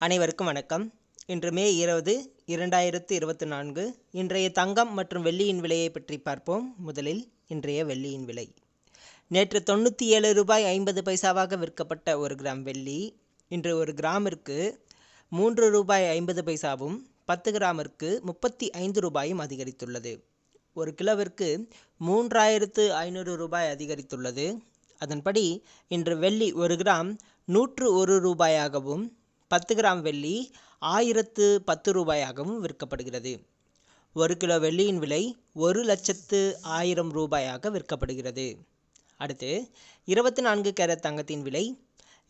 அனைவருக்கும் வணக்கம். இன்று மே 20, 2024 இன்றைய தங்கம் மற்றும் வெள்ளியின் விலையை பற்றி பார்ப்போம். முதலில் இன்றைய வெள்ளியின் விலை. நேற்று 97 ரூபாய் 50 பைசாவாக விற்கப்பட்ட 1 கிராம் வெள்ளி இன்று 1 கிராமிற்கு 3 ரூபாய் 50 பைசாவும் 10 கிராமிற்கு 35 ரூபாயும் அதிகரித்துள்ளது. 1 கிலோவிற்கு 3500 ரூபாய் அதிகரித்துள்ளது. அதன்படி இன்று வெள்ளி 1 கிராம் 101 ரூபாயாகவும் 10 கிராம் வெள்ளி 1010 ரூபாயாகவும் விற்கப்படுகிறது. 1 கிலோ வெள்ளியின் விலை 1,10,000 ரூபாயாக விற்கப்படுகிறது. அடுத்து 24 கேரட் தங்கத்தின் விலை.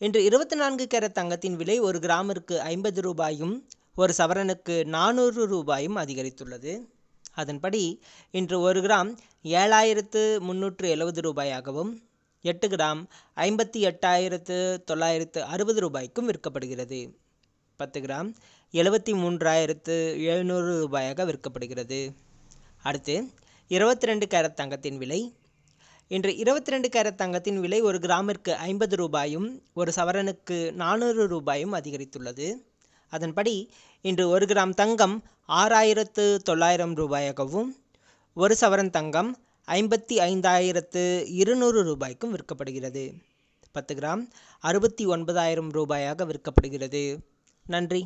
இன்று 24 கேரட் தங்கத்தின் விலை 1 கிராமிற்கு 50 ரூபாயும் 1 சவரனுக்கு 400 ரூபாயும் அதிகரித்துள்ளது. அதன்படி இன்று 1 கிராம் 7,370 ரூபாயாகவும் 8 கிராம் 58,960 ரூபாய்க்கும் விற்கப்படுகிறது. 10 கிராம் 73,700 ரூபாயாக விற்கப்படுகிறது. அடுத்து 22 கேரட் தங்கத்தின் விலை. இன்று 22 கேரட் தங்கத்தின் விலை 1 கிராமிற்கு 50 ரூபாயும் 1 சவரனுக்கு 400 ரூபாயும் அதிகரித்துள்ளது. அதன்படி இன்று 1 கிராம் தங்கம் 6,900 ரூபாயாகவும் 1 சவரன் தங்கம் 55,200 ரூபாய்க்கும் விற்கப்படுகிறது. 10 கிராம் 69,000 ரூபாயாக விற்கப்படுகிறது. நன்றி.